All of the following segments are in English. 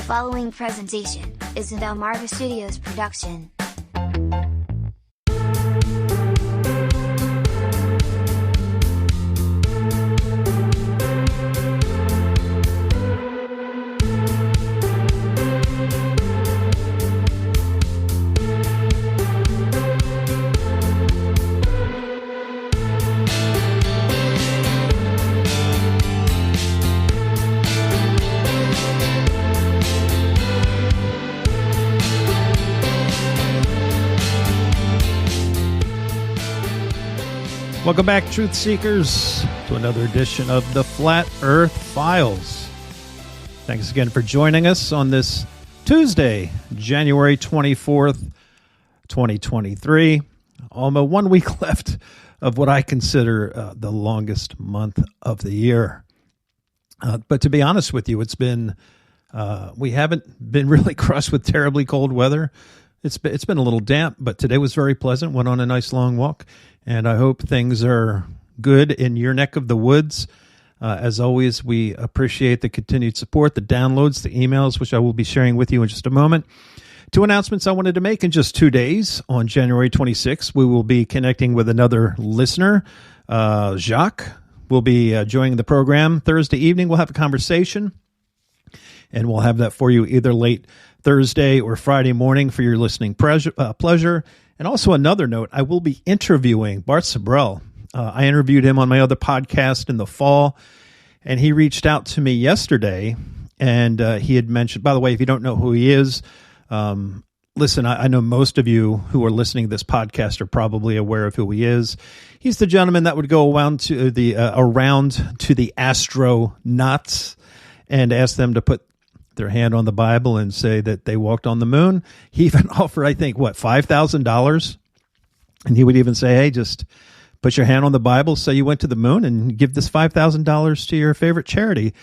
following presentation is a Delmarva Studios production. Welcome back, Truth Seekers, to another edition of the Flat Earth Files. Thanks again for joining us on this Tuesday, January 24th, 2023. Almost 1 week left of what I consider the longest month of the year. But to be honest with you, it's been, we haven't been really crushed with terribly cold weather. It's been a little damp, but today was very pleasant. Went on a nice long walk, and I hope things are good in your neck of the woods. As always, we appreciate the continued support, the downloads, the emails, which I will be sharing with you in just a moment. Two announcements I wanted to make in just 2 days. On January 26th, we will be connecting with another listener. Jacques will be joining the program Thursday evening. We'll have a conversation, and we'll have that for you either late Thursday or Friday morning for your listening pleasure. And also another note, I will be interviewing Bart Sibrel. I interviewed him on my other podcast in the fall, and he reached out to me yesterday, and he had mentioned, by the way, if you don't know who he is, listen, I know most of you who are listening to this podcast are probably aware of who he is. He's the gentleman that would go around to the astronauts and ask them to put their hand on the Bible and say that they walked on the moon. He even offered, I think, $5,000? And he would even say, hey, just put your hand on the Bible, say you went to the moon, and give this $5,000 to your favorite charity.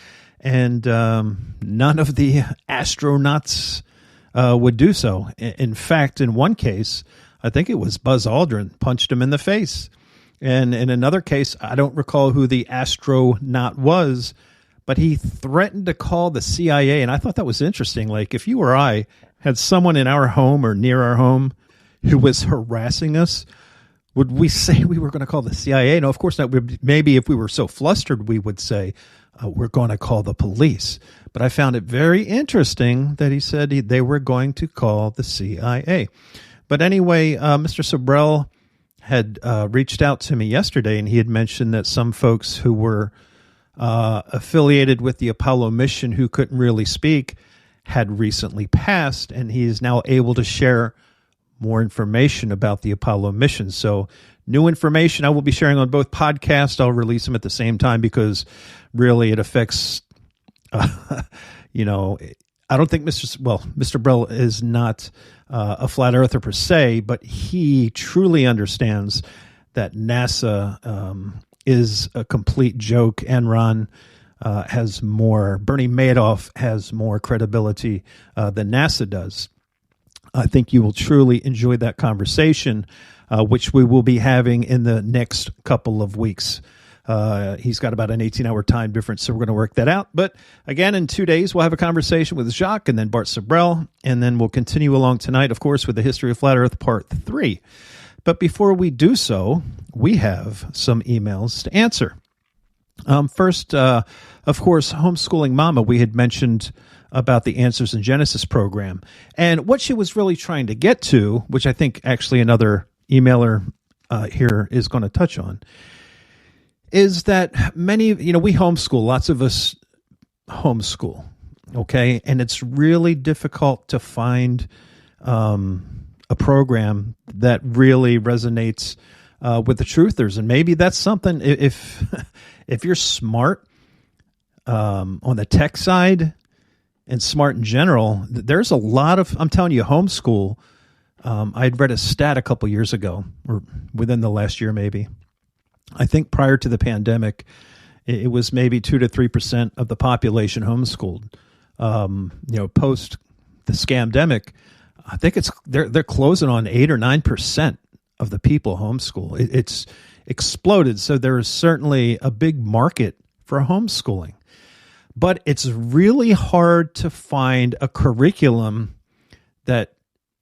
And none of the astronauts would do so. In fact, in one case, I think it was Buzz Aldrin punched him in the face. And in another case, I don't recall who the astronaut was, but he threatened to call the CIA, and I thought that was interesting. Like, if you or I had someone in our home or near our home who was harassing us, would we say we were going to call the CIA? No, of course not. Maybe if we were so flustered, we would say, we're going to call the police. But I found it very interesting that he said they were going to call the CIA. But anyway, Mr. Sibrel had reached out to me yesterday, and he had mentioned that some folks who were affiliated with the Apollo mission who couldn't really speak had recently passed, and he is now able to share more information about the Apollo mission. So new information I will be sharing on both podcasts. I'll release them at the same time because really it affects, I don't think Mr. Brell is not a flat earther per se, but he truly understands that NASA is a complete joke. Enron has more, Bernie Madoff has more credibility than NASA does. I think you will truly enjoy that conversation, which we will be having in the next couple of weeks. He's got about an 18-hour time difference, so we're going to work that out. But again, in 2 days, we'll have a conversation with Jacques and then Bart Sibrel, and then we'll continue along tonight, of course, with the History of Flat Earth Part 3. But before we do so, we have some emails to answer. First, of course, Homeschooling Mama, we had mentioned about the Answers in Genesis program. And what she was really trying to get to, which I think actually another emailer here is going to touch on, is that many, we homeschool, lots of us homeschool, okay? And it's really difficult to find a program that really resonates with the truthers. And maybe that's something, if you're smart on the tech side and smart in general, there's a lot of, I'm telling you, homeschool. I'd read a stat a couple years ago, or within the last year maybe. I think prior to the pandemic, it was maybe 2 to 3% of the population homeschooled. Post the scamdemic, I think they're closing on 8 or 9% of the people homeschool. It's exploded. So there is certainly a big market for homeschooling. But it's really hard to find a curriculum that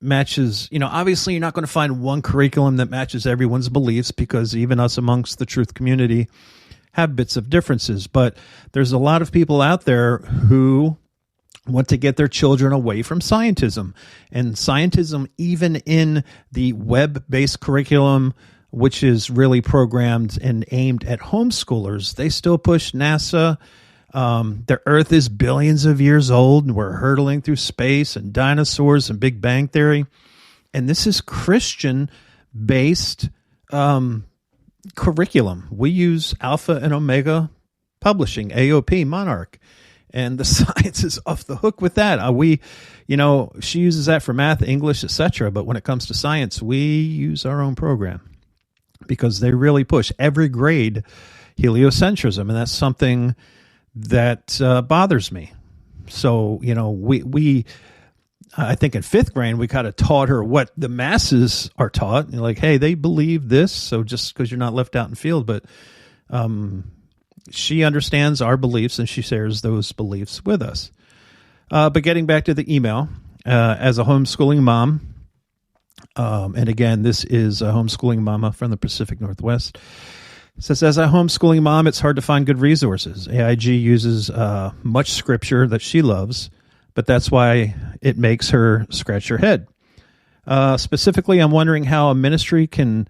matches, obviously you're not going to find one curriculum that matches everyone's beliefs, because even us amongst the truth community have bits of differences. But there's a lot of people out there who want to get their children away from scientism. And scientism, even in the web-based curriculum, which is really programmed and aimed at homeschoolers, they still push NASA. The Earth is billions of years old, and we're hurtling through space, and dinosaurs, and Big Bang Theory. And this is Christian-based curriculum. We use Alpha and Omega Publishing, AOP, Monarch. And the science is off the hook with that. She uses that for math, English, etc. But when it comes to science, we use our own program because they really push every grade heliocentrism. And that's something that bothers me. So, I think in fifth grade, we kind of taught her what the masses are taught. Like, hey, they believe this, so just because you're not left out in field. But she understands our beliefs, and she shares those beliefs with us. But getting back to the email, as a homeschooling mom, and again, this is a homeschooling mama from the Pacific Northwest, it says, as a homeschooling mom, it's hard to find good resources. AIG uses much scripture that she loves, but that's why it makes her scratch her head. Specifically, I'm wondering how a ministry can,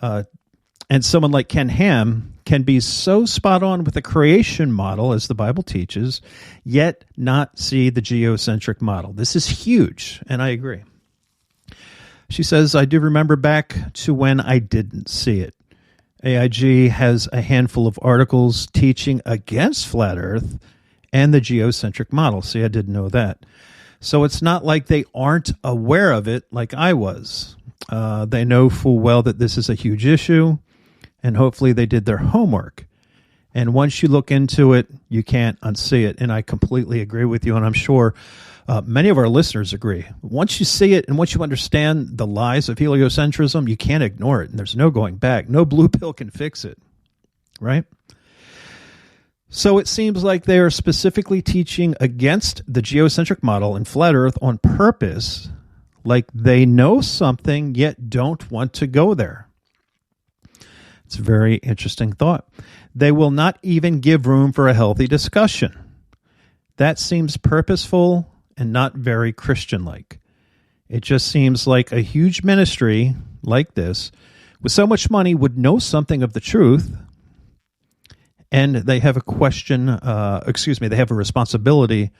and someone like Ken Ham, can be so spot on with the creation model, as the Bible teaches, yet not see the geocentric model. This is huge, and I agree. She says, I do remember back to when I didn't see it. AIG has a handful of articles teaching against flat Earth and the geocentric model. See, I didn't know that. So it's not like they aren't aware of it like I was. They know full well that this is a huge issue, and hopefully they did their homework. And once you look into it, you can't unsee it. And I completely agree with you, and I'm sure many of our listeners agree. Once you see it and once you understand the lies of heliocentrism, you can't ignore it, and there's no going back. No blue pill can fix it, right? So it seems like they are specifically teaching against the geocentric model and flat Earth on purpose, like they know something yet don't want to go there. It's a very interesting thought. They will not even give room for a healthy discussion. That seems purposeful and not very Christian-like. It just seems like a huge ministry like this, with so much money, would know something of the truth, and they have they have a responsibility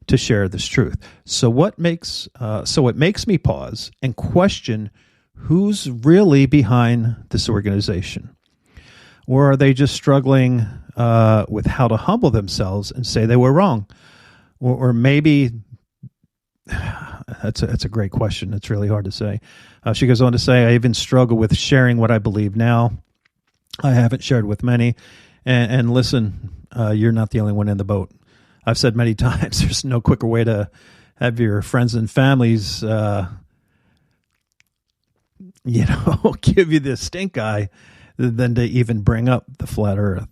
to share this truth. So it makes me pause and question who's really behind this organization. Or are they just struggling with how to humble themselves and say they were wrong? Or maybe, that's a great question. It's really hard to say. She goes on to say, I even struggle with sharing what I believe now. I haven't shared with many. And listen, you're not the only one in the boat. I've said many times, there's no quicker way to have your friends and families, give you the stink eye than to even bring up the flat Earth.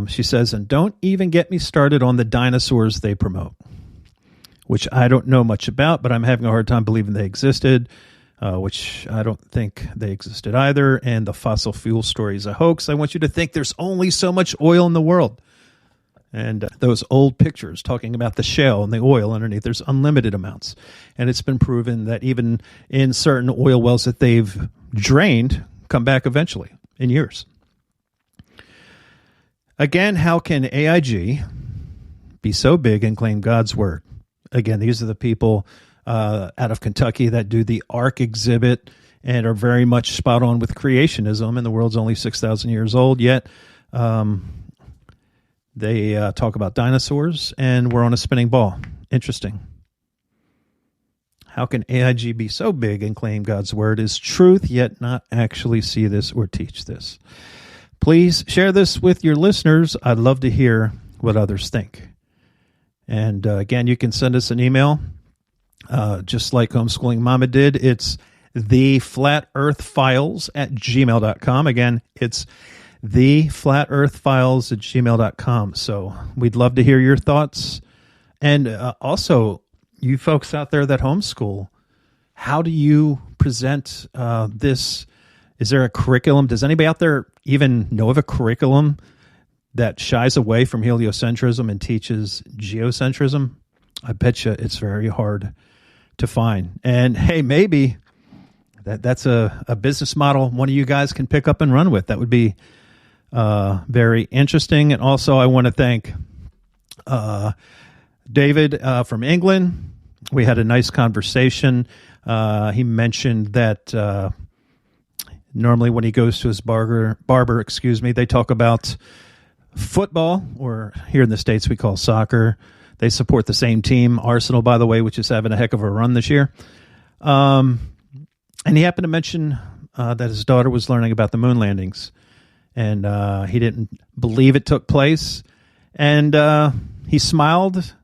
She says, and don't even get me started on the dinosaurs they promote, which I don't know much about, but I'm having a hard time believing they existed, which I don't think they existed either. And the fossil fuel story is a hoax. I want you to think there's only so much oil in the world. And those old pictures talking about the shale and the oil underneath, there's unlimited amounts. And it's been proven that even in certain oil wells that they've drained, come back eventually in years. Again, how can AIG be so big and claim God's word? Again, these are the people out of Kentucky that do the Ark exhibit and are very much spot on with creationism, and the world's only 6,000 years old, yet they talk about dinosaurs, and we're on a spinning ball. Interesting. How can AIG be so big and claim God's word is truth, yet not actually see this or teach this? Please share this with your listeners. I'd love to hear what others think. And again, you can send us an email, just like Homeschooling Mama did. It's theflatearthfiles@gmail.com. Again, it's theflatearthfiles@gmail.com. So we'd love to hear your thoughts. And also, you folks out there that homeschool, how do you present this? Is there a curriculum? Does anybody out there even know of a curriculum that shies away from heliocentrism and teaches geocentrism? I bet you it's very hard to find. And hey, maybe that's a business model one of you guys can pick up and run with. That would be very interesting. And also, I want to thank David from England. We had a nice conversation. He mentioned that normally when he goes to his barber, they talk about football, or here in the States we call soccer. They support the same team, Arsenal, by the way, which is having a heck of a run this year. And he happened to mention that his daughter was learning about the moon landings, and he didn't believe it took place. And he smiled,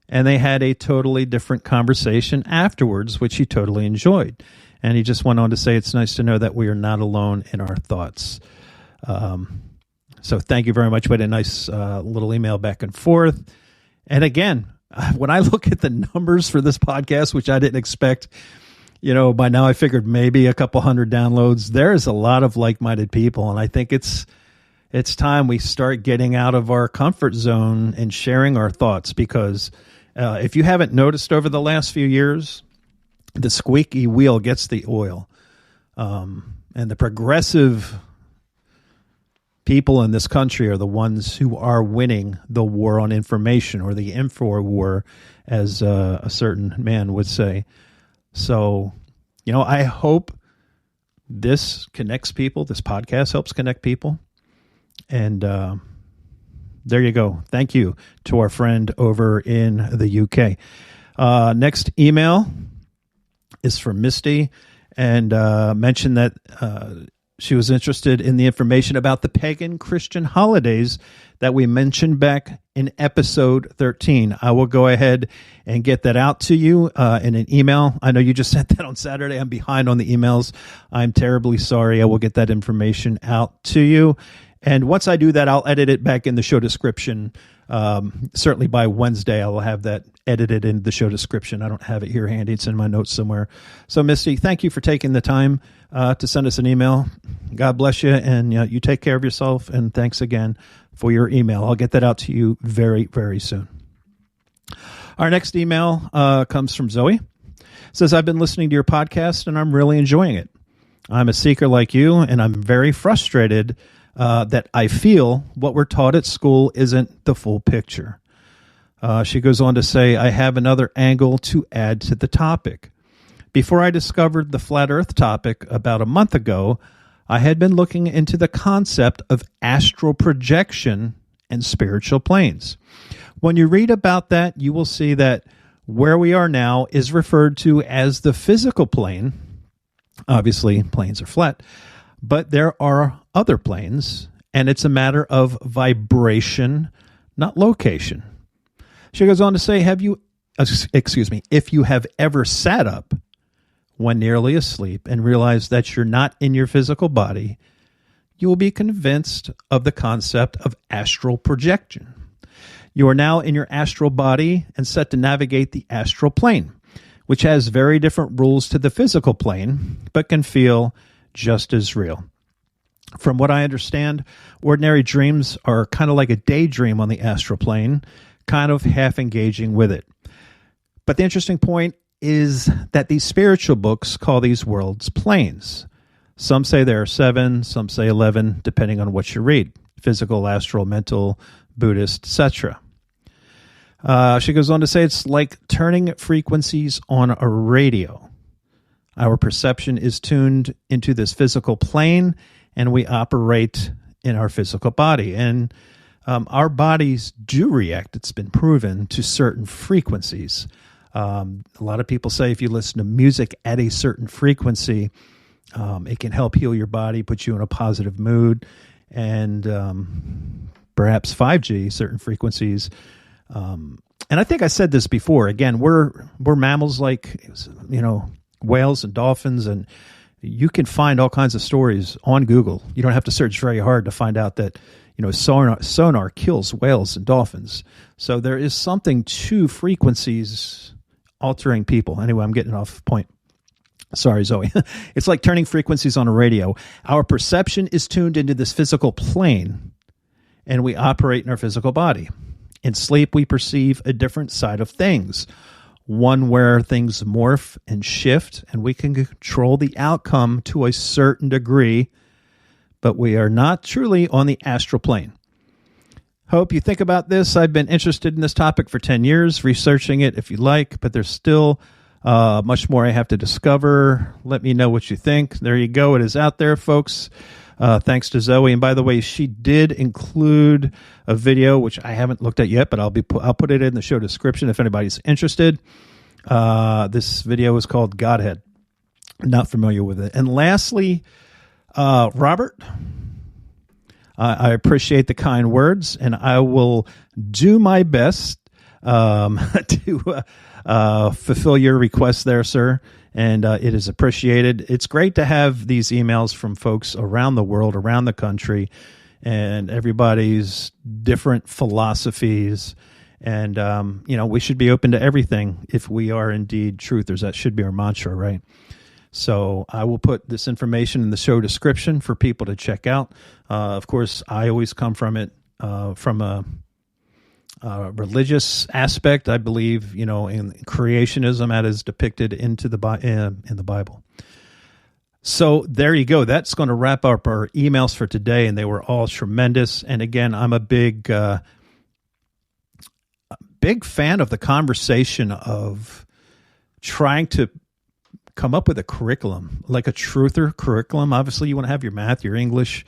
and they had a totally different conversation afterwards, which he totally enjoyed. And he just went on to say, it's nice to know that we are not alone in our thoughts. So thank you very much. We had a nice little email back and forth. And again, when I look at the numbers for this podcast, which I didn't expect, by now I figured maybe a couple hundred downloads. There is a lot of like-minded people. And I think it's time we start getting out of our comfort zone and sharing our thoughts, because if you haven't noticed over the last few years, the squeaky wheel gets the oil. And the progressive people in this country are the ones who are winning the war on information, or the info war, as a certain man would say. So, I hope this connects people. This podcast helps connect people. And there you go. Thank you to our friend over in the UK. Next email is from Misty, and mentioned that she was interested in the information about the pagan Christian holidays that we mentioned back in episode 13. I will go ahead and get that out to you in an email. I know you just sent that on Saturday. I'm behind on the emails. I'm terribly sorry. I will get that information out to you. And once I do that, I'll edit it back in the show description. Certainly by Wednesday, I will have that edited in the show description. I don't have it here handy. It's in my notes somewhere. So, Misty, thank you for taking the time to send us an email. God bless you, and you take care of yourself. And thanks again for your email. I'll get that out to you very, very soon. Our next email comes from Zoe. It says, I've been listening to your podcast, and I'm really enjoying it. I'm a seeker like you, and I'm very frustrated that I feel what we're taught at school isn't the full picture. She goes on to say, I have another angle to add to the topic. Before I discovered the flat earth topic about a month ago, I had been looking into the concept of astral projection and spiritual planes. When you read about that, you will see that where we are now is referred to as the physical plane. Obviously, planes are flat. But there are other planes, and it's a matter of vibration, not location. She goes on to say, if you have ever sat up when nearly asleep and realized that you're not in your physical body, you will be convinced of the concept of astral projection. You are now in your astral body and set to navigate the astral plane, which has very different rules to the physical plane, but can feel just as real. From what I understand, ordinary dreams are kind of like a daydream on the astral plane, kind of half engaging with it. But the interesting point is that these spiritual books call these worlds planes. Some say there are 7, some say 11, depending on what you read. Physical, astral, mental, Buddhist, etc. She goes on to say it's like turning frequencies on a radio. Our perception is tuned into this physical plane, and we operate in our physical body. And our bodies do react, it's been proven, to certain frequencies. A lot of people say if you listen to music at a certain frequency, it can help heal your body, put you in a positive mood, and perhaps 5G, certain frequencies. And I think I said this before. Again, we're mammals like, whales and dolphins, and you can find all kinds of stories on Google. You don't have to search very hard to find out that, sonar kills whales and dolphins. So there is something to frequencies altering people. Anyway, I'm getting off point. Sorry, Zoe. It's like turning frequencies on a radio. Our perception is tuned into this physical plane, and we operate in our physical body. In sleep, we perceive a different side of things, one where things morph and shift, and we can control the outcome to a certain degree, but we are not truly on the astral plane. Hope you think about this. I've been interested in this topic for 10 years, researching it if you like, but there's still much more I have to discover. Let me know what you think. There you go. It is out there, folks. Thanks to Zoe. And by the way, she did include a video, which I haven't looked at yet, but I'll put it in the show description if anybody's interested. This video is called Godhead. Not familiar with it. And lastly, Robert, I appreciate the kind words, and I will do my best to fulfill your request there, sir. And it is appreciated. It's great to have these emails from folks around the world, around the country, and everybody's different philosophies. And, we should be open to everything if we are indeed truthers. That should be our mantra, right? So I will put this information in the show description for people to check out. Of course, I always come from it from a religious aspect. I believe, in creationism as depicted in the Bible. So there you go. That's going to wrap up our emails for today, and they were all tremendous. And again, I'm a big fan of the conversation of trying to come up with a curriculum, like a truther curriculum. Obviously, you want to have your math, your English,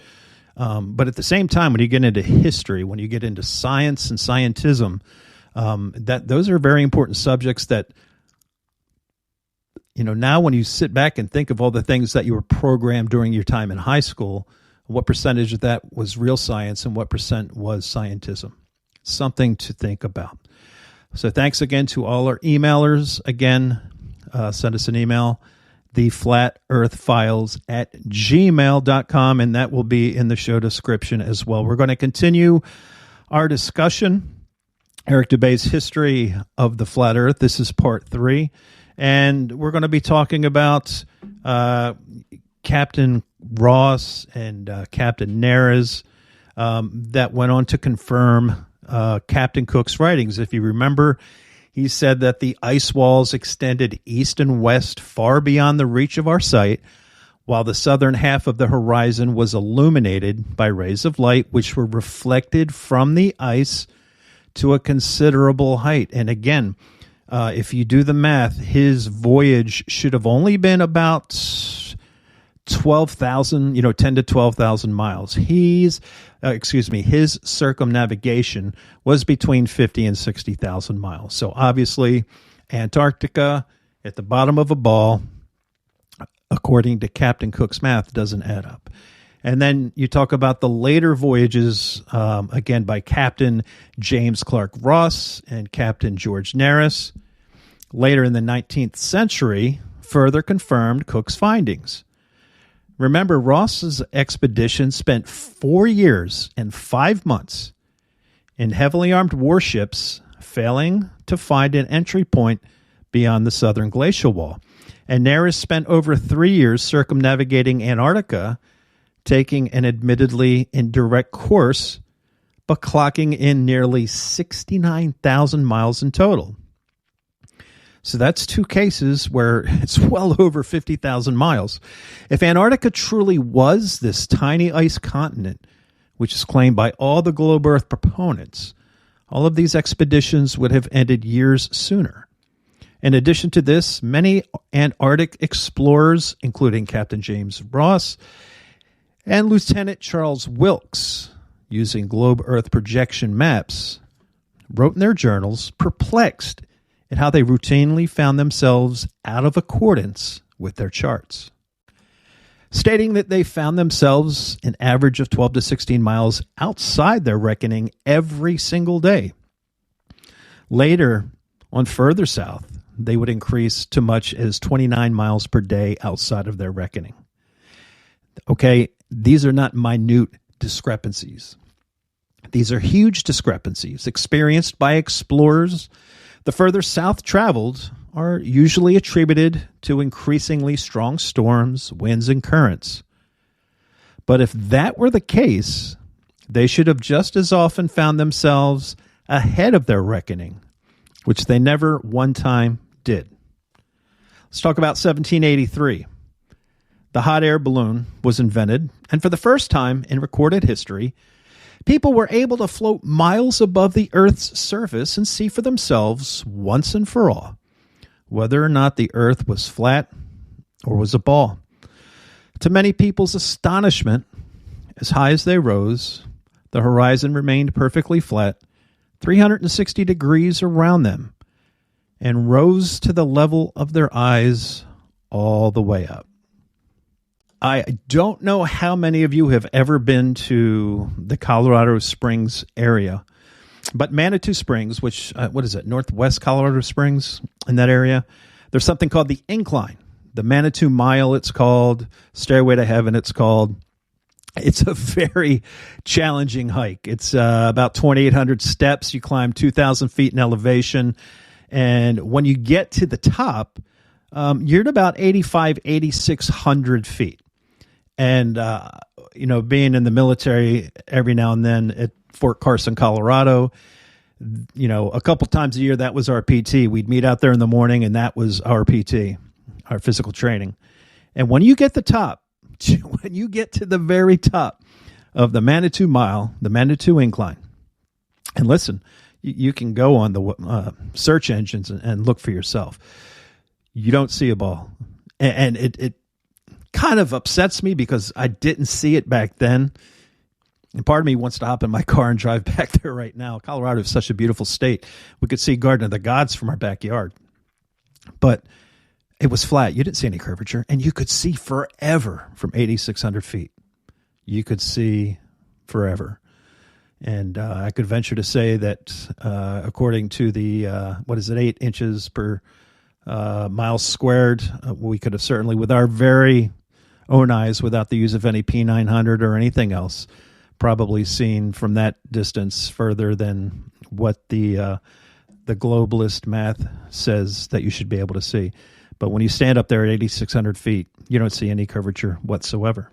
but at the same time, when you get into history, when you get into science and scientism, those are very important subjects that, now when you sit back and think of all the things that you were programmed during your time in high school, what percentage of that was real science and what percent was scientism? Something to think about. So thanks again to all our emailers. Again, send us an email, theflatearthfiles@gmail.com, and that will be in the show description as well. We're going to continue our discussion, Eric Dubay's history of the flat earth. This is part 3, and we're going to be talking about Captain Ross and Captain Nares that went on to confirm Captain Cook's writings. If you remember, he said that the ice walls extended east and west far beyond the reach of our sight, while the southern half of the horizon was illuminated by rays of light, which were reflected from the ice to a considerable height. And again, if you do the math, his voyage should have only been about 12,000, 10 to 12,000 miles. His circumnavigation was between 50 and 60,000 miles. So obviously, Antarctica at the bottom of a ball, according to Captain Cook's math, doesn't add up. And then you talk about the later voyages, again, by Captain James Clark Ross and Captain George Nares. Later in the 19th century, further confirmed Cook's findings. Remember, Ross's expedition spent 4 years and 5 months in heavily armed warships, failing to find an entry point beyond the southern glacial wall. And Nares spent over 3 years circumnavigating Antarctica, taking an admittedly indirect course, but clocking in nearly 69,000 miles in total. So that's 2 cases where it's well over 50,000 miles. If Antarctica truly was this tiny ice continent, which is claimed by all the globe Earth proponents, all of these expeditions would have ended years sooner. In addition to this, many Antarctic explorers, including Captain James Ross and Lieutenant Charles Wilkes, using globe Earth projection maps, wrote in their journals, perplexed at how they routinely found themselves out of accordance with their charts, stating that they found themselves an average of 12 to 16 miles outside their reckoning every single day. Later, on further south, they would increase to much as 29 miles per day outside of their reckoning. Okay, these are not minute discrepancies. These are huge discrepancies experienced by explorers. The further south traveled are usually attributed to increasingly strong storms, winds, and currents. But if that were the case, they should have just as often found themselves ahead of their reckoning, which they never one time did. Let's talk about 1783. The hot air balloon was invented, and for the first time in recorded history, people were able to float miles above the Earth's surface and see for themselves, once and for all, whether or not the Earth was flat or was a ball. To many people's astonishment, as high as they rose, the horizon remained perfectly flat, 360 degrees around them, and rose to the level of their eyes all the way up. I don't know how many of you have ever been to the Colorado Springs area, but Manitou Springs, which, Northwest Colorado Springs, in that area, there's something called the Incline. The Manitou Mile, it's called. Stairway to Heaven, it's called. It's a very challenging hike. It's about 2,800 steps. You climb 2,000 feet in elevation. And when you get to the top, you're at about 8,600 feet. And, being in the military every now and then at Fort Carson, Colorado, a couple times a year, that was our PT. We'd meet out there in the morning, and that was our PT, our physical training. And when you get the top, when you get to the very top of the Manitou Mile, the Manitou Incline, and listen, you can go on the search engines and look for yourself. You don't see a ball. And it kind of upsets me because I didn't see it back then. And part of me wants to hop in my car and drive back there right now. Colorado is such a beautiful state. We could see Garden of the Gods from our backyard. But it was flat. You didn't see any curvature. And you could see forever from 8,600 feet. You could see forever. And I could venture to say that according to the, 8 inches per mile squared, we could have certainly, with our very own eyes, without the use of any P900 or anything else, probably seen from that distance further than what the globalist math says that you should be able to see. But when you stand up there at 8,600 feet, you don't see any curvature whatsoever.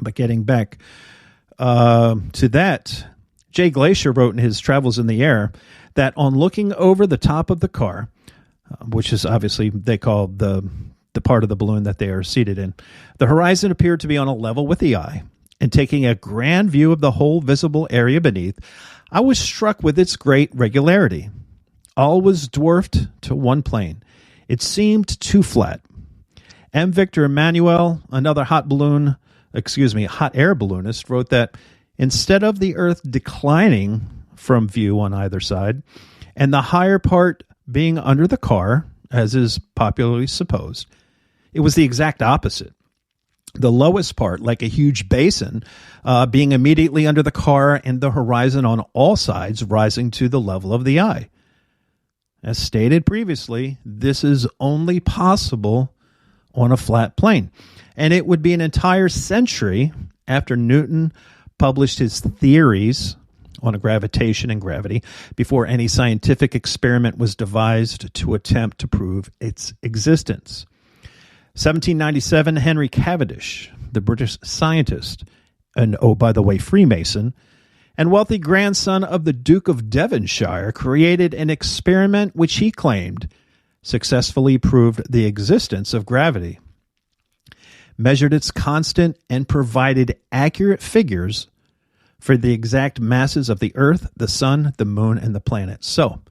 But getting back to that, Jay Glacier wrote in his Travels in the Air that on looking over the top of the car, which is obviously they call the part of the balloon that they are seated in, the horizon appeared to be on a level with the eye, and taking a grand view of the whole visible area beneath, I was struck with its great regularity. All was dwarfed to one plane. It seemed too flat. M. Victor Emmanuel, another hot air balloonist, wrote that instead of the Earth declining from view on either side, and the higher part being under the car, as is popularly supposed, it was the exact opposite. The lowest part, like a huge basin, being immediately under the car, and the horizon on all sides rising to the level of the eye. As stated previously, this is only possible on a flat plane. And it would be an entire century after Newton published his theories on gravitation and gravity before any scientific experiment was devised to attempt to prove its existence. 1797, Henry Cavendish, the British scientist, and, oh, by the way, Freemason, and wealthy grandson of the Duke of Devonshire, created an experiment which he claimed successfully proved the existence of gravity, measured its constant, and provided accurate figures for the exact masses of the Earth, the Sun, the Moon, and the planets. So,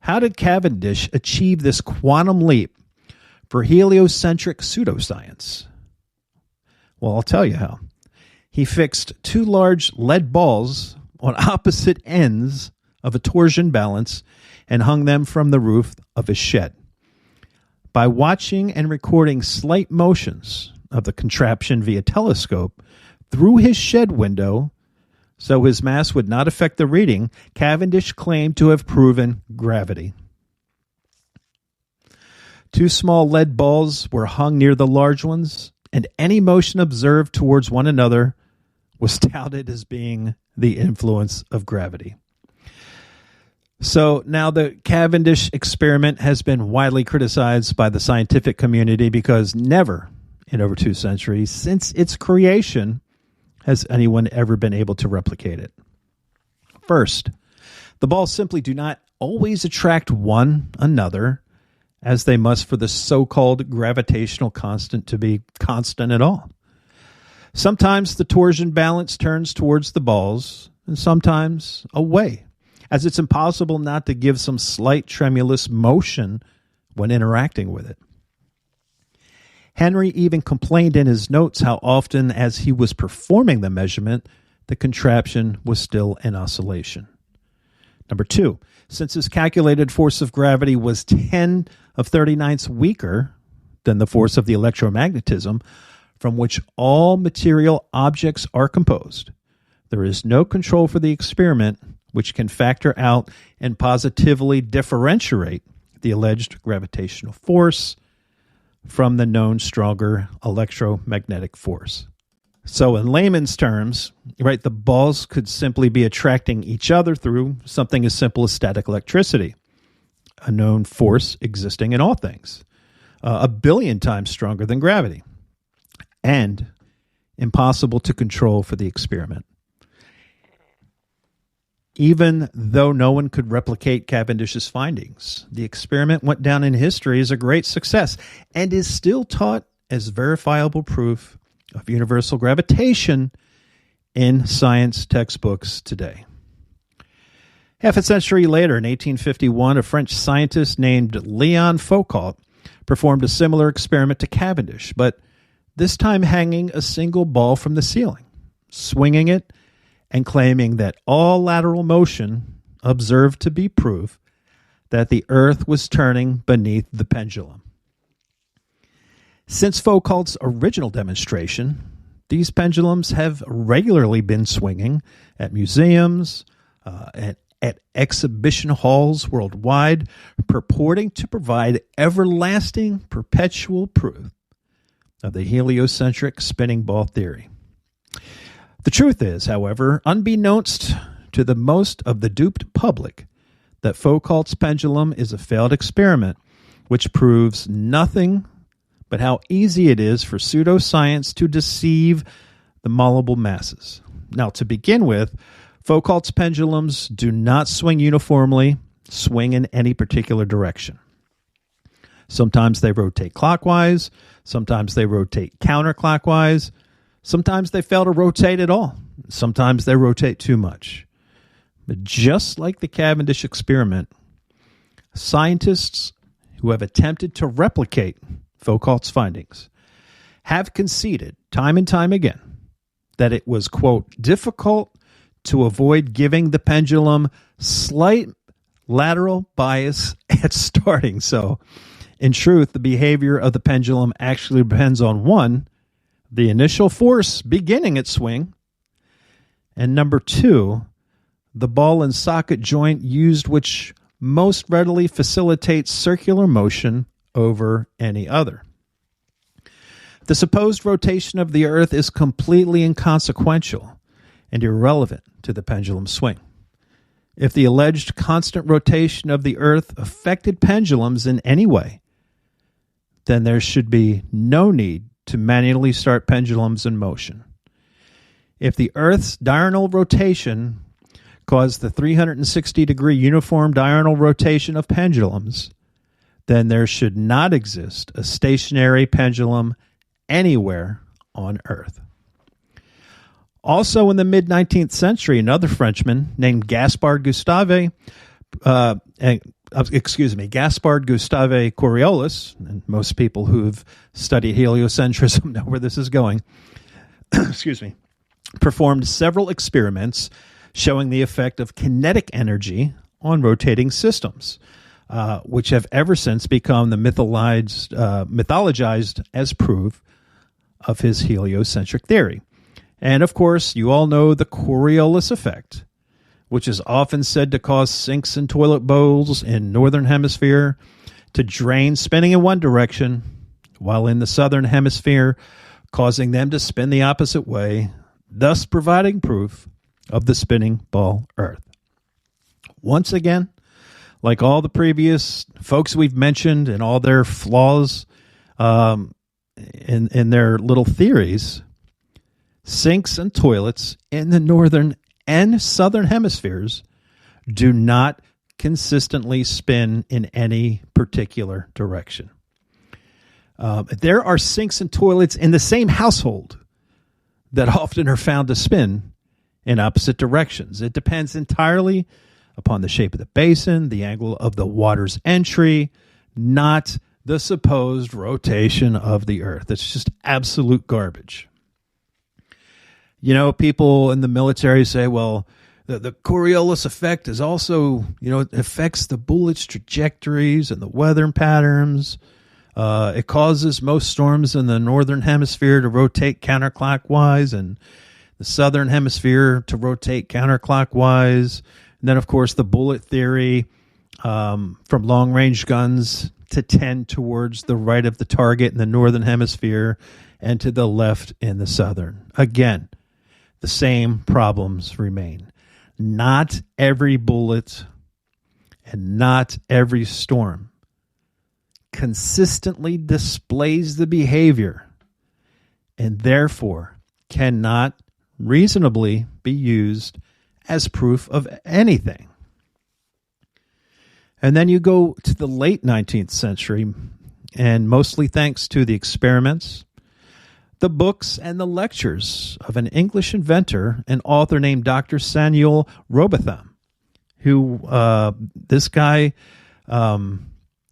how did Cavendish achieve this quantum leap for heliocentric pseudoscience? Well, I'll tell you how. He fixed two large lead balls on opposite ends of a torsion balance and hung them from the roof of his shed. By watching and recording slight motions of the contraption via telescope through his shed window, so his mass would not affect the reading, Cavendish claimed to have proven gravity. Two small lead balls were hung near the large ones, and any motion observed towards one another was touted as being the influence of gravity. So now the Cavendish experiment has been widely criticized by the scientific community because never in over 2 centuries since its creation has anyone ever been able to replicate it. First, the balls simply do not always attract one another as they must for the so-called gravitational constant to be constant at all. Sometimes the torsion balance turns towards the balls and sometimes away, as it's impossible not to give some slight tremulous motion when interacting with it. Henry even complained in his notes how often, as he was performing the measurement, the contraption was still in oscillation. Number 2, since his calculated force of gravity was 10 of 39ths weaker than the force of the electromagnetism from which all material objects are composed, there is no control for the experiment which can factor out and positively differentiate the alleged gravitational force from the known stronger electromagnetic force. So in layman's terms, right, the balls could simply be attracting each other through something as simple as static electricity, a known force existing in all things, 1 billion times stronger than gravity, and impossible to control for the experiment. Even though no one could replicate Cavendish's findings, the experiment went down in history as a great success and is still taught as verifiable proof of universal gravitation in science textbooks today. Half a century later, in 1851, a French scientist named Leon Foucault performed a similar experiment to Cavendish, but this time hanging a single ball from the ceiling, swinging it, and claiming that all lateral motion observed to be proof that the earth was turning beneath the pendulum. Since Foucault's original demonstration, these pendulums have regularly been swinging at museums, at exhibition halls worldwide, purporting to provide everlasting, perpetual proof of the heliocentric spinning ball theory. The truth is, however, unbeknownst to the most of the duped public, that Foucault's pendulum is a failed experiment which proves nothing but how easy it is for pseudoscience to deceive the malleable masses. Now, to begin with, Foucault's pendulums do not swing uniformly, swing in any particular direction. Sometimes they rotate clockwise, sometimes they rotate counterclockwise, sometimes they fail to rotate at all, sometimes they rotate too much. But just like the Cavendish experiment, scientists who have attempted to replicate Foucault's findings have conceded time and time again that it was, quote, difficult to avoid giving the pendulum slight lateral bias at starting. So, in truth, the behavior of the pendulum actually depends on 1, the initial force beginning its swing, and number 2, the ball and socket joint used which most readily facilitates circular motion over any other. The supposed rotation of the earth is completely inconsequential and irrelevant to the pendulum swing. If the alleged constant rotation of the earth affected pendulums in any way, then there should be no need to manually start pendulums in motion. If the earth's diurnal rotation caused the 360-degree uniform diurnal rotation of pendulums, then there should not exist a stationary pendulum anywhere on Earth. Also in the mid-19th century, another Frenchman named Gaspard Gustave Coriolis, and most people who've studied heliocentrism know where this is going, performed several experiments showing the effect of kinetic energy on rotating systems, which have ever since become the mythologized as proof of his heliocentric theory. And of course, you all know the Coriolis effect, which is often said to cause sinks in toilet bowls in northern hemisphere to drain spinning in one direction, while in the southern hemisphere causing them to spin the opposite way, thus providing proof of the spinning ball Earth. Once again, like all the previous folks we've mentioned and all their flaws in their little theories, sinks and toilets in the northern and southern hemispheres do not consistently spin in any particular direction. There are sinks and toilets in the same household that often are found to spin in opposite directions. It depends entirely upon the shape of the basin, the angle of the water's entry, not the supposed rotation of the Earth. It's just absolute garbage. You know, people in the military say, well, the Coriolis effect is also, it affects the bullets' trajectories and the weather patterns. It causes most storms in the northern hemisphere to rotate counterclockwise and the southern hemisphere to rotate counterclockwise. And then, of course, the bullet theory from long-range guns to tend towards the right of the target in the northern hemisphere and to the left in the southern. Again, the same problems remain. Not every bullet and not every storm consistently displays the behavior and therefore cannot reasonably be used as proof of anything. And then you go to the late 19th century, and mostly thanks to the experiments, the books, and the lectures of an English inventor and author named Dr. Samuel Robotham, who this guy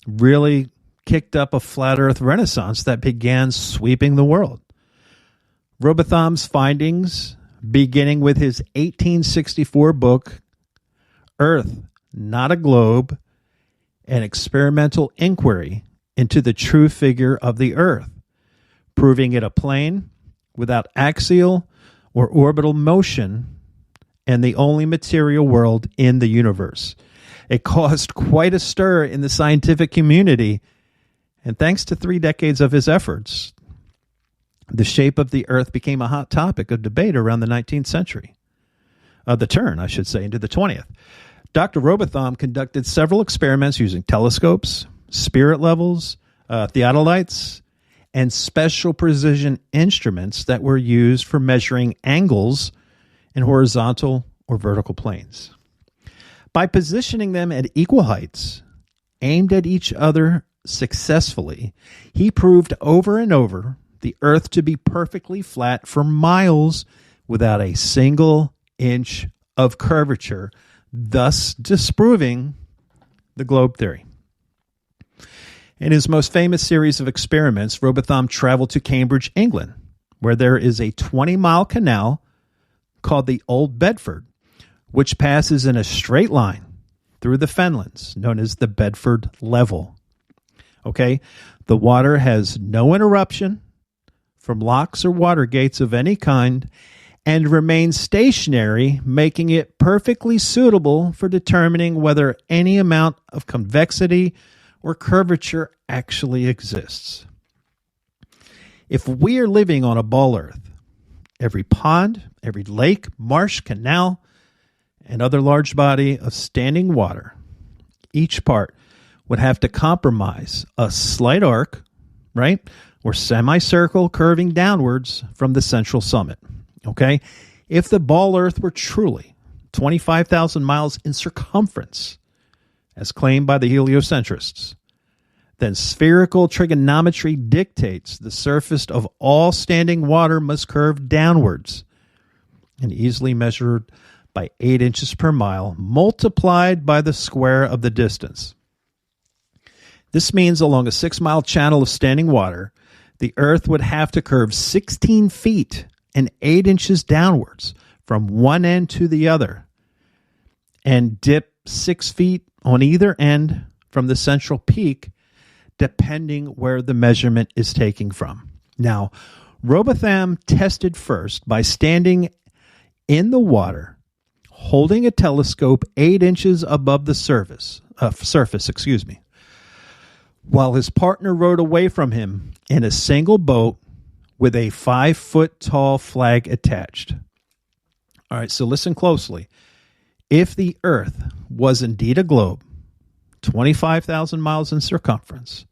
really kicked up a flat earth renaissance that began sweeping the world. Robotham's findings, beginning with his 1864 book, Earth, Not a Globe, an experimental inquiry into the true figure of the Earth, proving it a plane without axial or orbital motion and the only material world in the universe. It caused quite a stir in the scientific community, and thanks to 3 decades of his efforts, the shape of the Earth became a hot topic of debate around the 19th century. The turn, I should say, into the 20th. Dr. Robotham conducted several experiments using telescopes, spirit levels, theodolites, and special precision instruments that were used for measuring angles in horizontal or vertical planes. By positioning them at equal heights, aimed at each other successfully, he proved over and over the Earth to be perfectly flat for miles without a single inch of curvature, thus disproving the globe theory. In his most famous series of experiments, Robotham traveled to Cambridge, England, where there is a 20-mile canal called the Old Bedford, which passes in a straight line through the fenlands, known as the Bedford Level. Okay, the water has no interruption from locks or water gates of any kind and remains stationary, making it perfectly suitable for determining whether any amount of convexity or curvature actually exists. If we are living on a ball Earth, every pond, every lake, marsh, canal, and other large body of standing water, each part would have to compromise a slight arc, right, or semicircle curving downwards from the central summit. Okay? If the ball Earth were truly 25,000 miles in circumference, as claimed by the heliocentrists, then spherical trigonometry dictates the surface of all standing water must curve downwards and easily measured by 8 inches per mile, multiplied by the square of the distance. This means along a 6-mile channel of standing water, the Earth would have to curve 16 feet and 8 inches downwards from one end to the other and dip 6 feet on either end from the central peak, depending where the measurement is taking from. Now, Robotham tested first by standing in the water, holding a telescope 8 inches above the surface, while his partner rowed away from him in a single boat with a 5-foot tall flag attached. All right, so listen closely. If the Earth was indeed a globe, 25,000 miles in circumference,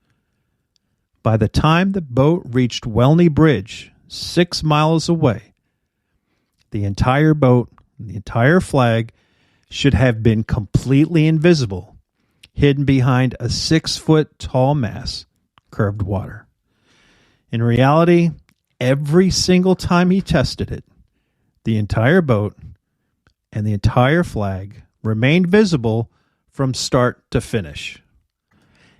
by the time the boat reached Welney Bridge, 6 miles away, the entire boat, the entire flag, should have been completely invisible, hidden behind a 6-foot tall mass, curved water. In reality, every single time he tested it, the entire boat and the entire flag remained visible from start to finish.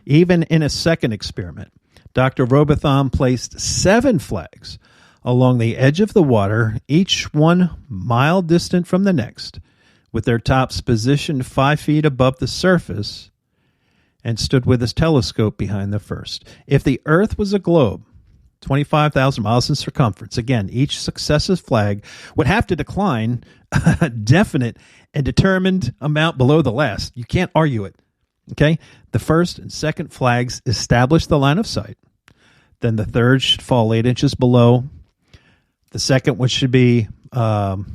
Even in a second experiment, Dr. Robotham placed 7 flags along the edge of the water, each 1 mile distant from the next, with their tops positioned 5 feet above the surface, and stood with his telescope behind the first. If the Earth was a globe, 25,000 miles in circumference, again, each successive flag would have to decline a definite and determined amount below the last. You can't argue it. Okay? The first and second flags establish the line of sight. Then the third should fall 8 inches below. The second, which should be, the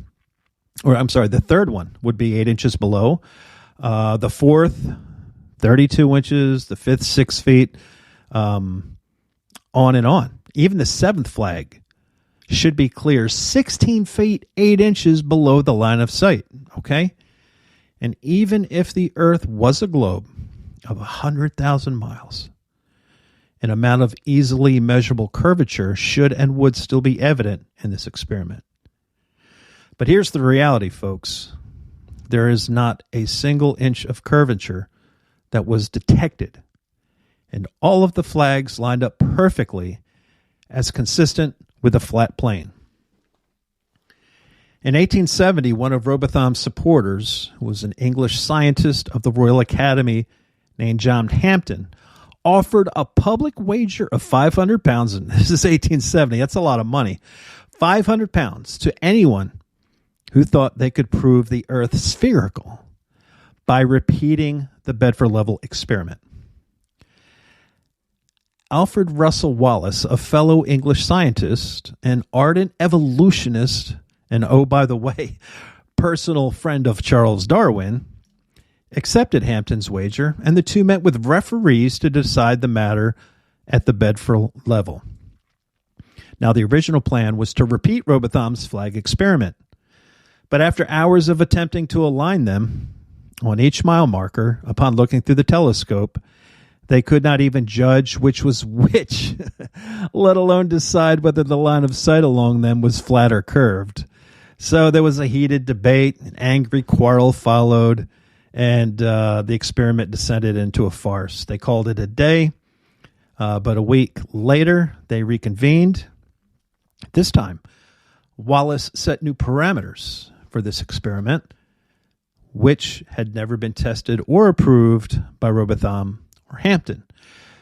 third one would be 8 inches below. The fourth, 32 inches. The fifth, 6 feet. On and on. Even the seventh flag should be clear 16 feet, 8 inches below the line of sight. Okay? And even if the Earth was a globe of 100,000 miles, an amount of easily measurable curvature should and would still be evident in this experiment. But here's the reality, folks. There is not a single inch of curvature that was detected, and all of the flags lined up perfectly as consistent with a flat plane. In 1870, one of Robotham's supporters, who was an English scientist of the Royal Academy named John Hampton, offered a public wager of 500 pounds, and this is 1870, that's a lot of money, 500 pounds to anyone who thought they could prove the Earth spherical by repeating the Bedford level experiment. Alfred Russel Wallace, a fellow English scientist, an ardent evolutionist, and oh, by the way, personal friend of Charles Darwin, accepted Hampton's wager, and the two met with referees to decide the matter at the Bedford level. Now, the original plan was to repeat Robotham's flag experiment, but after hours of attempting to align them on each mile marker, upon looking through the telescope, they could not even judge which was which, let alone decide whether the line of sight along them was flat or curved. So there was a heated debate, an angry quarrel followed, and the experiment descended into a farce. They called it a day, but a week later, they reconvened. This time, Wallace set new parameters for this experiment, which had never been tested or approved by Robotham or Hampton.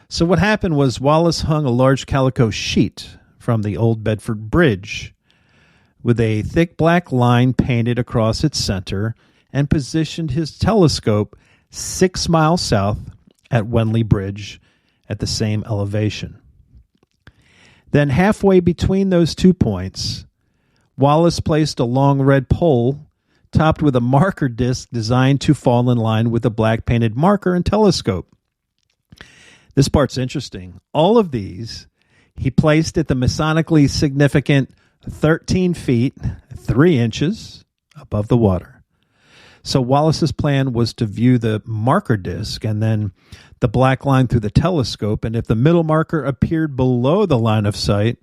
So what happened was Wallace hung a large calico sheet from the old Bedford Bridge with a thick black line painted across its center and positioned his telescope 6 miles south at Welney Bridge at the same elevation. Then halfway between those 2 points, Wallace placed a long red pole topped with a marker disc designed to fall in line with the black painted marker and telescope. This part's interesting. All of these he placed at the Masonically significant 13 feet, 3 inches above the water. So Wallace's plan was to view the marker disc and then the black line through the telescope, and if the middle marker appeared below the line of sight,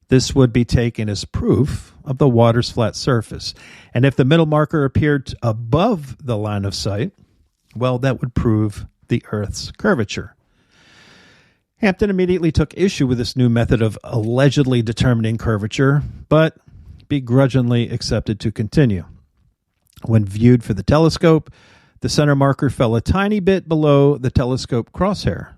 this would be taken as proof of the water's flat surface. And if the middle marker appeared above the line of sight, well, that would prove the Earth's curvature. Hampton immediately took issue with this new method of allegedly determining curvature, but begrudgingly accepted to continue. When viewed for the telescope, the center marker fell a tiny bit below the telescope crosshair,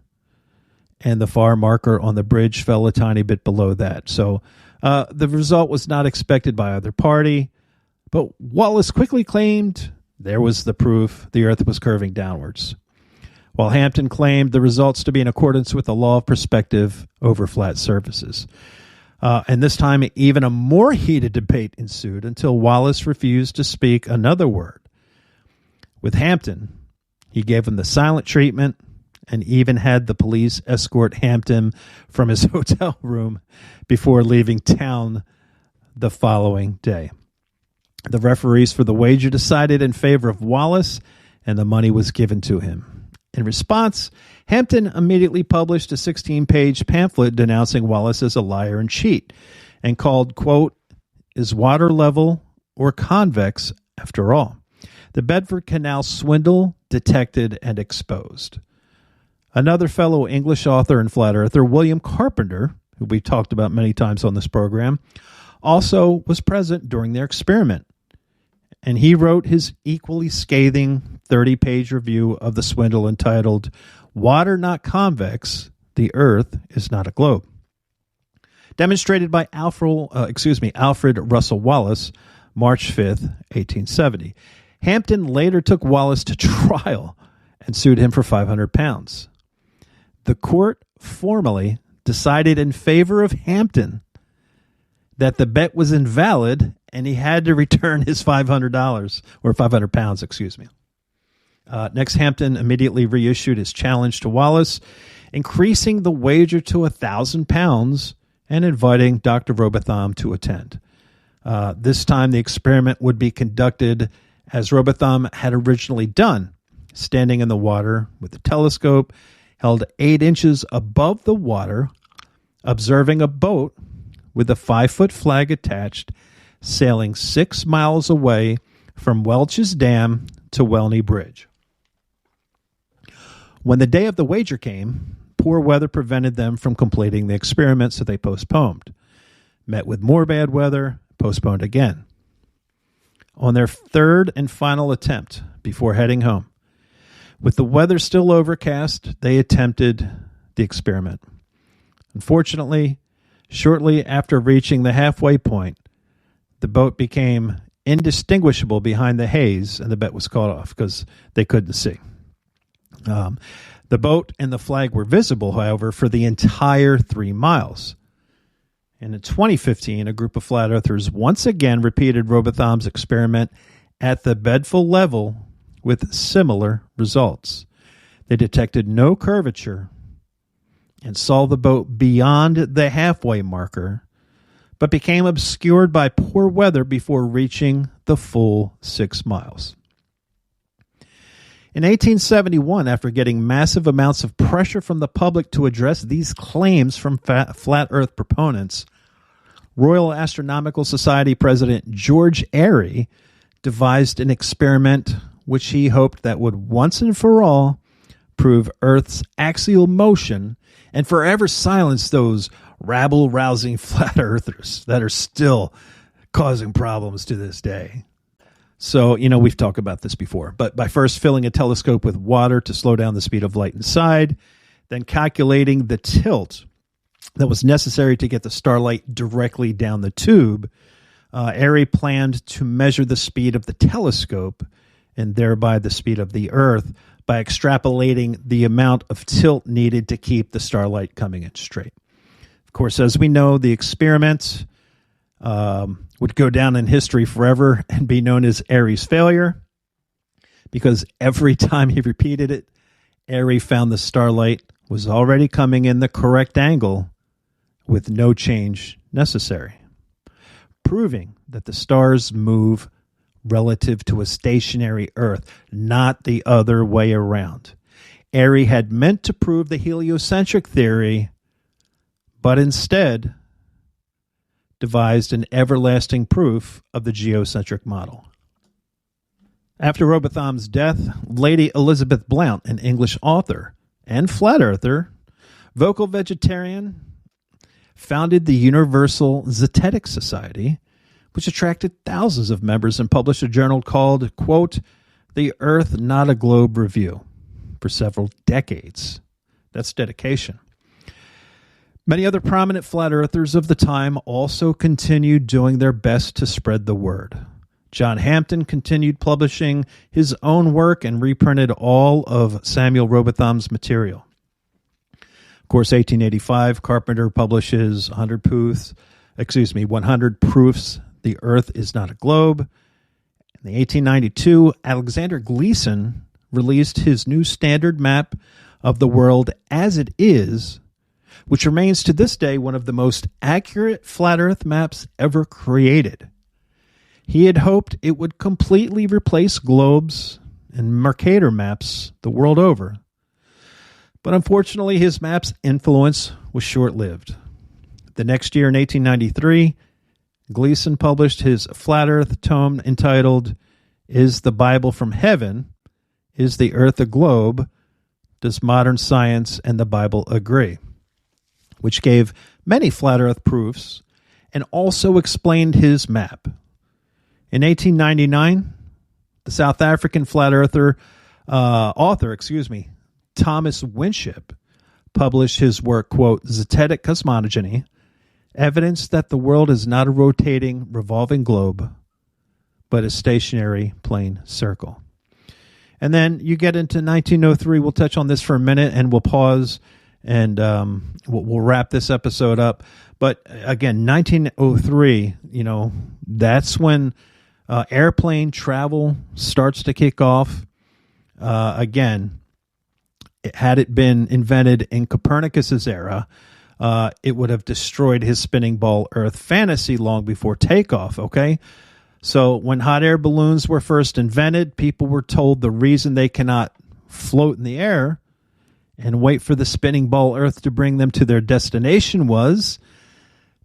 and the far marker on the bridge fell a tiny bit below that. So the result was not expected by either party, but Wallace quickly claimed there was the proof the Earth was curving downwards, while Hampton claimed the results to be in accordance with the law of perspective over flat surfaces. And this time, even a more heated debate ensued until Wallace refused to speak another word. With Hampton, he gave him the silent treatment and even had the police escort Hampton from his hotel room before leaving town the following day. The referees for the wager decided in favor of Wallace, and the money was given to him. In response, Hampton immediately published a 16-page pamphlet denouncing Wallace as a liar and cheat, and called, quote, "Is water level or convex after all? The Bedford Canal swindle detected and exposed." Another fellow English author and flat earther, William Carpenter, who we've talked about many times on this program, also was present during their experiment. And he wrote his equally scathing 30-page review of the swindle entitled, "Water Not Convex, the Earth is Not a Globe," demonstrated by Alfred Russel Wallace, March 5th, 1870. Hampton later took Wallace to trial and sued him for £500. The court formally decided in favor of Hampton that the bet was invalid and he had to return his $500 or £500. Next, Hampton immediately reissued his challenge to Wallace, increasing the wager to £1,000 and inviting Dr. Robotham to attend. This time, the experiment would be conducted as Robotham had originally done, standing in the water with a telescope held 8 inches above the water, observing a boat with a 5-foot flag attached, sailing 6 miles away from Welch's Dam to Welney Bridge. When the day of the wager came, poor weather prevented them from completing the experiment, so they postponed. Met with more bad weather, postponed again. On their third and final attempt before heading home, with the weather still overcast, they attempted the experiment. Unfortunately, shortly after reaching the halfway point, the boat became indistinguishable behind the haze, and the bet was called off because they couldn't see. The boat and the flag were visible, however, for the entire 3 miles. And in 2015, a group of flat earthers once again repeated Robotham's experiment at the Bedford level with similar results. They detected no curvature and saw the boat beyond the halfway marker, but became obscured by poor weather before reaching the full 6 miles. In 1871, after getting massive amounts of pressure from the public to address these claims from flat Earth proponents, Royal Astronomical Society President George Airy devised an experiment which he hoped that would once and for all prove Earth's axial motion and forever silence those rabble-rousing flat earthers that are still causing problems to this day. So, we've talked about this before, but by first filling a telescope with water to slow down the speed of light inside, then calculating the tilt that was necessary to get the starlight directly down the tube, Airy planned to measure the speed of the telescope and thereby the speed of the Earth by extrapolating the amount of tilt needed to keep the starlight coming in straight. Of course, as we know, the experiment would go down in history forever and be known as Airy's failure, because every time he repeated it, Airy found the starlight was already coming in the correct angle with no change necessary, proving that the stars move relative to a stationary Earth, not the other way around. Airy had meant to prove the heliocentric theory, but instead devised an everlasting proof of the geocentric model. After Robotham's death, Lady Elizabeth Blount, an English author and flat earther, vocal vegetarian, founded the Universal Zetetic Society, which attracted thousands of members and published a journal called, quote, The Earth Not a Globe Review, for several decades. That's dedication. Many other prominent flat earthers of the time also continued doing their best to spread the word. John Hampton continued publishing his own work and reprinted all of Samuel Robotham's material. Of course, 1885, Carpenter publishes 100 proofs the Earth is not a globe. In the 1892, Alexander Gleason released his new standard map of the world as it is, which remains to this day one of the most accurate flat Earth maps ever created. He had hoped it would completely replace globes and Mercator maps the world over. But unfortunately, his map's influence was short-lived. The next year, in 1893, Gleason published his flat Earth tome entitled, Is the Bible from Heaven? Is the Earth a Globe? Does Modern Science and the Bible Agree? Which gave many flat Earth proofs and also explained his map. In 1899, the South African flat earther author, Thomas Winship, published his work, quote, Zetetic Cosmogony, evidence that the world is not a rotating, revolving globe, but a stationary plane circle. And then you get into 1903. We'll touch on this for a minute, and we'll pause, and we'll wrap this episode up. But again, 1903, that's when airplane travel starts to kick off. Again, had it been invented in Copernicus's era, it would have destroyed his spinning ball Earth fantasy long before takeoff, okay? So when hot air balloons were first invented, people were told the reason they cannot float in the air and wait for the spinning ball Earth to bring them to their destination was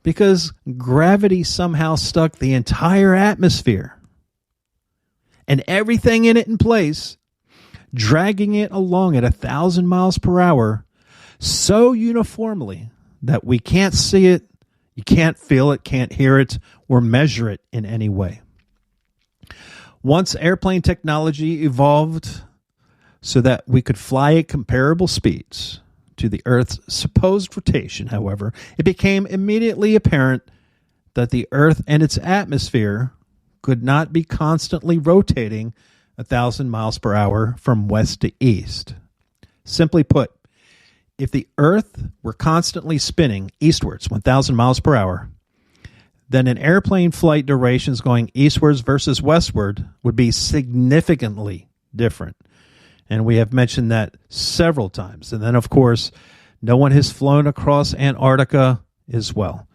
because gravity somehow stuck the entire atmosphere and everything in it in place, dragging it along at 1,000 miles per hour so uniformly that we can't see it, you can't feel it, can't hear it, or measure it in any way. Once airplane technology evolved so that we could fly at comparable speeds to the Earth's supposed rotation, however, it became immediately apparent that the Earth and its atmosphere could not be constantly rotating 1,000 miles per hour from west to east. Simply put, if the Earth were constantly spinning eastwards 1,000 miles per hour, then an airplane flight durations going eastwards versus westward would be significantly different. And we have mentioned that several times. And then, of course, no one has flown across Antarctica as well.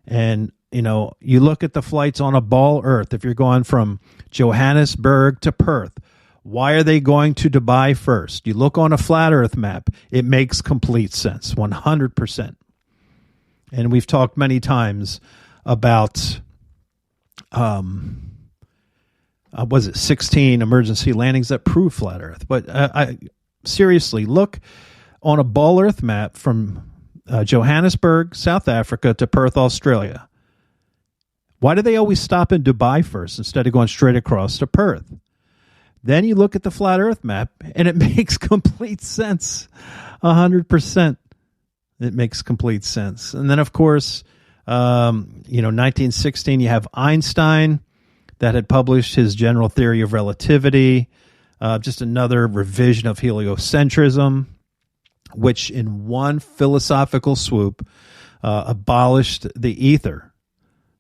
And, you look at the flights on a ball Earth, if you're going from Johannesburg to Perth, why are they going to Dubai first? You look on a flat Earth map, it makes complete sense, 100%. And we've talked many times about, 16 emergency landings that prove flat Earth. But seriously, look on a ball Earth map from Johannesburg, South Africa to Perth, Australia. Why do they always stop in Dubai first instead of going straight across to Perth? Then you look at the flat Earth map, and it makes complete sense, 100%. It makes complete sense. And then, of course, 1916, you have Einstein that had published his general theory of relativity, just another revision of heliocentrism, which in one philosophical swoop abolished the ether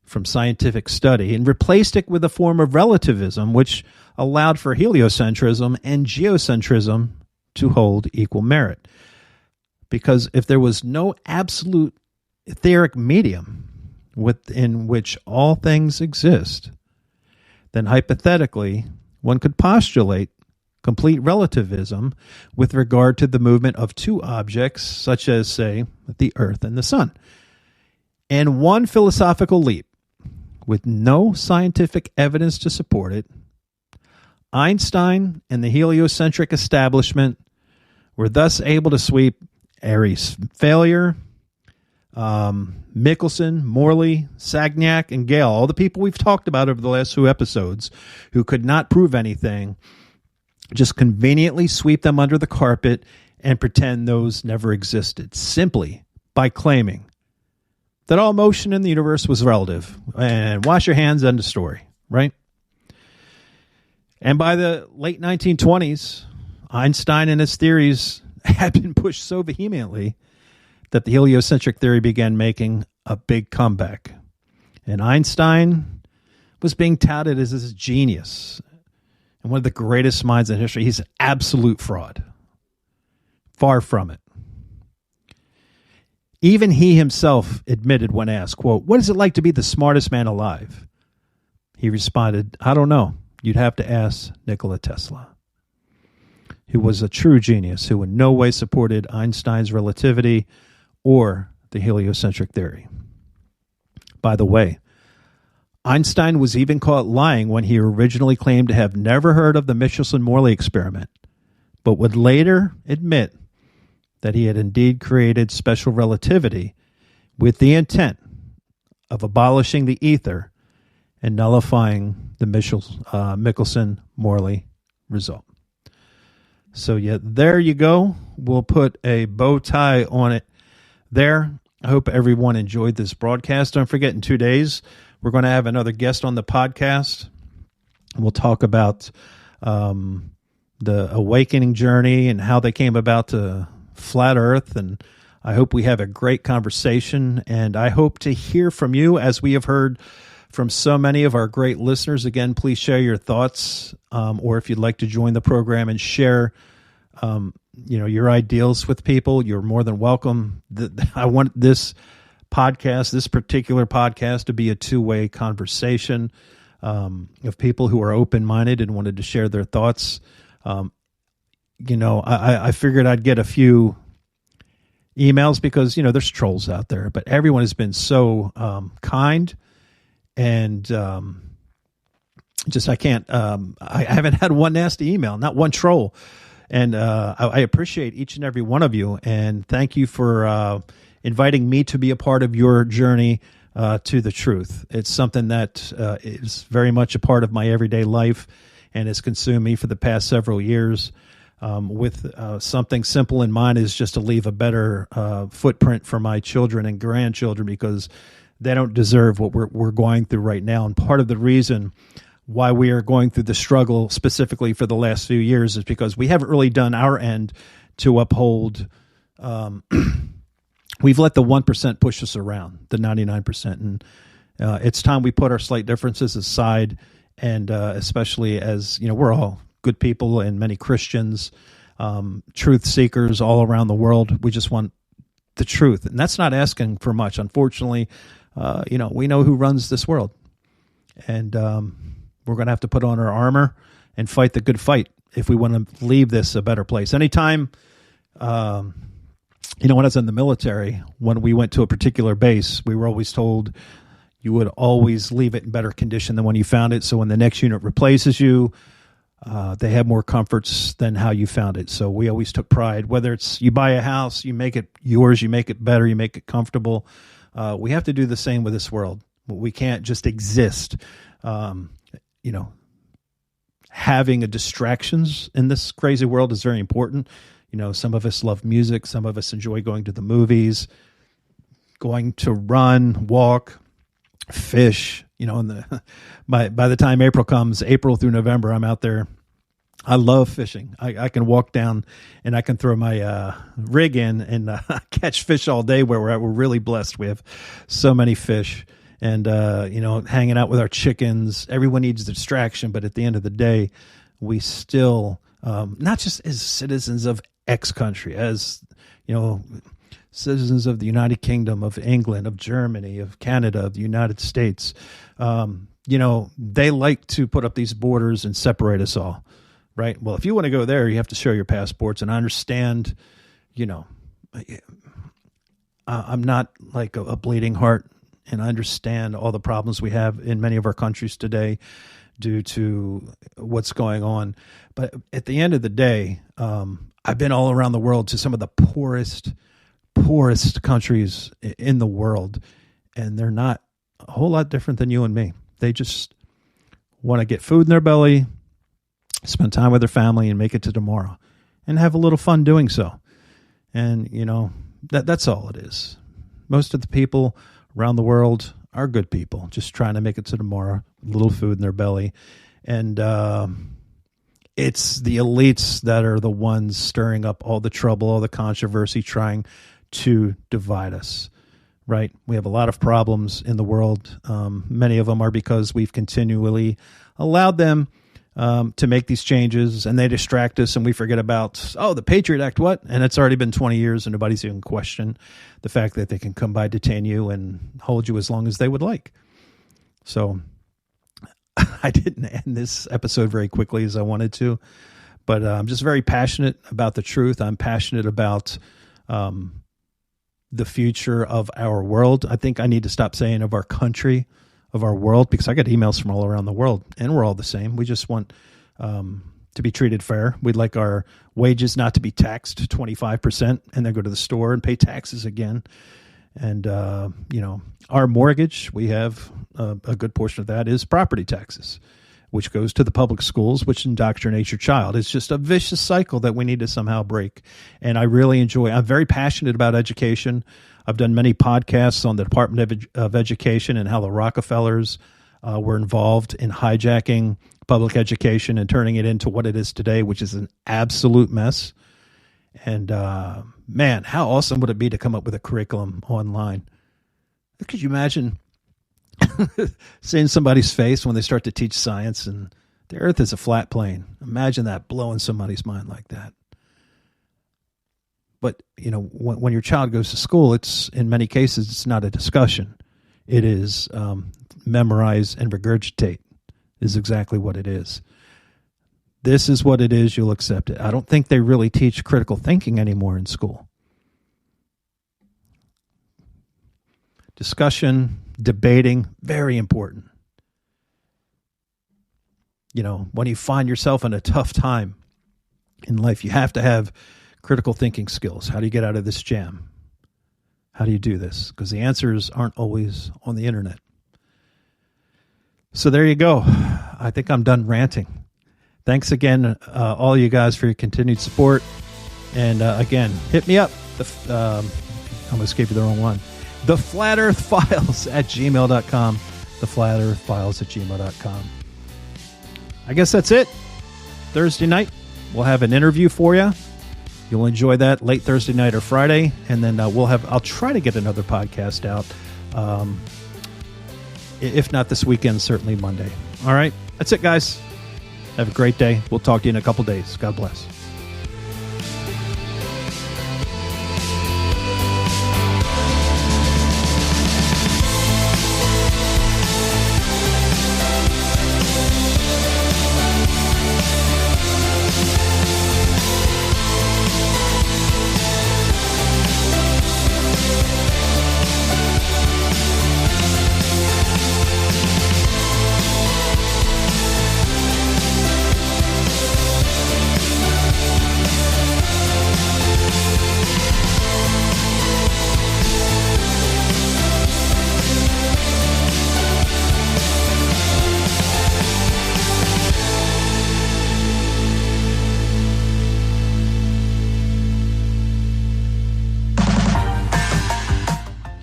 from scientific study and replaced it with a form of relativism, which allowed for heliocentrism and geocentrism to hold equal merit. Because if there was no absolute etheric medium within which all things exist, then hypothetically, one could postulate complete relativism with regard to the movement of two objects, such as, say, the Earth and the Sun. And one philosophical leap, with no scientific evidence to support it, Einstein and the heliocentric establishment were thus able to sweep Airy's failure, Michelson, Morley, Sagnac, and Gale, all the people we've talked about over the last few episodes who could not prove anything, just conveniently sweep them under the carpet and pretend those never existed, simply by claiming that all motion in the universe was relative. And wash your hands, end of story, right? And by the late 1920s, Einstein and his theories had been pushed so vehemently that the heliocentric theory began making a big comeback. And Einstein was being touted as this genius and one of the greatest minds in history. He's an absolute fraud. Far from it. Even he himself admitted when asked, quote, "What is it like to be the smartest man alive?" He responded, "I don't know. You'd have to ask Nikola Tesla," who was a true genius, who in no way supported Einstein's relativity or the heliocentric theory. By the way, Einstein was even caught lying when he originally claimed to have never heard of the Michelson-Morley experiment, but would later admit that he had indeed created special relativity with the intent of abolishing the ether and nullifying the Michelson-Morley result. So yeah, there you go. We'll put a bow tie on it there. I hope everyone enjoyed this broadcast. Don't forget, in 2 days, we're going to have another guest on the podcast. We'll talk about the awakening journey and how they came about to flat Earth. And I hope we have a great conversation. And I hope to hear from you, as we have heard from so many of our great listeners. Again, please share your thoughts, or if you'd like to join the program and share your ideals with people, you're more than welcome. I want this particular podcast, to be a two-way conversation of people who are open-minded and wanted to share their thoughts. I figured I'd get a few emails because, there's trolls out there, but everyone has been so kind, and I haven't had one nasty email, not one troll. And I appreciate each and every one of you, and thank you for inviting me to be a part of your journey to the truth. It's something that is very much a part of my everyday life and has consumed me for the past several years, with something simple in mind, is just to leave a better footprint for my children and grandchildren, because they don't deserve what we're going through right now. And part of the reason why we are going through the struggle specifically for the last few years is because we haven't really done our end to uphold. We've let the 1% push us around, the 99%. And it's time we put our slight differences aside. And especially as, we're all good people and many Christians, truth seekers all around the world. We just want the truth. And that's not asking for much. Unfortunately, we know who runs this world. And we're going to have to put on our armor and fight the good fight if we want to leave this a better place. Anytime, when I was in the military, when we went to a particular base, we were always told you would always leave it in better condition than when you found it. So when the next unit replaces you, they have more comforts than how you found it. So we always took pride, whether it's you buy a house, you make it yours, you make it better, you make it comfortable. We have to do the same with this world. We can't just exist. Having a distractions in this crazy world is very important. Some of us love music. Some of us enjoy going to the movies, going to run, walk, fish. By the time April comes, April through November, I'm out there. I love fishing. I can walk down and I can throw my rig in and catch fish all day where we're at. We're really blessed. We have so many fish. And, hanging out with our chickens. Everyone needs distraction, but at the end of the day, we still, not just as citizens of X country, as, citizens of the United Kingdom, of England, of Germany, of Canada, of the United States, they like to put up these borders and separate us all, right? Well, if you want to go there, you have to show your passports. And I understand, I'm not like a bleeding heart. And I understand all the problems we have in many of our countries today due to what's going on. But at the end of the day, I've been all around the world to some of the poorest countries in the world. And they're not a whole lot different than you and me. They just want to get food in their belly, spend time with their family, and make it to tomorrow. And have a little fun doing so. And, that's all it is. Most of the people around the world are good people, just trying to make it to tomorrow, a little food in their belly. And it's the elites that are the ones stirring up all the trouble, all the controversy, trying to divide us, right? We have a lot of problems in the world. Many of them are because we've continually allowed them to make these changes, and they distract us, and we forget about, the Patriot Act, what? And it's already been 20 years, and nobody's even questioned the fact that they can come by, detain you, and hold you as long as they would like. So I didn't end this episode very quickly as I wanted to, but I'm just very passionate about the truth. I'm passionate about the future of our world. I think I need to stop saying of our country, of our world, because I get emails from all around the world, and we're all the same. We just want to be treated fair. We'd like our wages not to be taxed 25% and then go to the store and pay taxes again. And, our mortgage, we have a good portion of that is property taxes, which goes to the public schools, which indoctrinates your child. It's just a vicious cycle that we need to somehow break. And I really I'm very passionate about education. I've done many podcasts on the Department of Education and how the Rockefellers were involved in hijacking public education and turning it into what it is today, which is an absolute mess. And man, how awesome would it be to come up with a curriculum online? Could you imagine seeing somebody's face when they start to teach science and the earth is a flat plane? Imagine that blowing somebody's mind like that. But, when your child goes to school, it's in many cases, it's not a discussion. It is memorize and regurgitate is exactly what it is. This is what it is. You'll accept it. I don't think they really teach critical thinking anymore in school. Discussion, debating, very important. When you find yourself in a tough time in life, you have to have critical thinking skills. How do you get out of this jam? How do you do this? Because the answers aren't always on the internet. So there you go. I think I'm done ranting. Thanks again, all you guys, for your continued support. And again, hit me up. I almost gave you the wrong one. The Flat Earth Files at gmail.com. The Flat Earth Files at gmail.com. I guess that's it. Thursday night, we'll have an interview for you. You'll enjoy that late Thursday night or Friday. And then I'll try to get another podcast out. If not this weekend, certainly Monday. All right. That's it, guys. Have a great day. We'll talk to you in a couple days. God bless.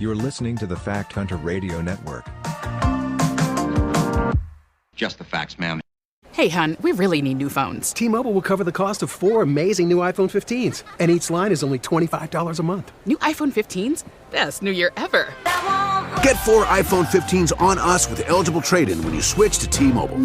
You're listening to the Fact Hunter Radio Network. Just the facts, ma'am. Hey, hon, we really need new phones. T-Mobile will cover the cost of 4 amazing new iPhone 15s, and each line is only $25 a month. New iPhone 15s? Best new year ever. Get 4 iPhone 15s on us with eligible trade-in when you switch to T-Mobile.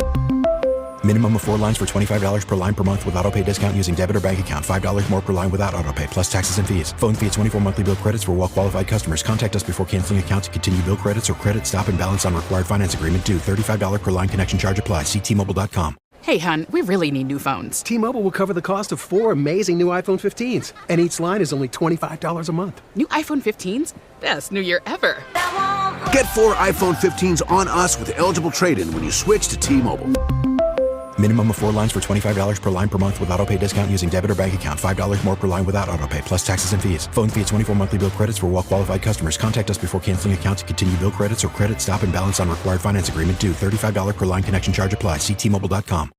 Minimum of 4 lines for $25 per line per month with autopay discount using debit or bank account. $5 more per line without autopay, plus taxes and fees. Phone fee at 24 monthly bill credits for well-qualified customers. Contact us before canceling account to continue bill credits or credit stop and balance on required finance agreement due. $35 per line connection charge applies. See T-Mobile.com. Hey, hon, we really need new phones. T-Mobile will cover the cost of 4 amazing new iPhone 15s, and each line is only $25 a month. New iPhone 15s? Best new year ever. Get 4 iPhone 15s on us with eligible trade-in when you switch to T-Mobile. Minimum of 4 lines for $25 per line per month with autopay discount using debit or bank account. $5 more per line without autopay, plus taxes and fees. Phone fee at 24 monthly bill credits for well-qualified customers. Contact us before canceling account to continue bill credits or credit stop and balance on required finance agreement due. $35 per line connection charge applies. See T-Mobile.com.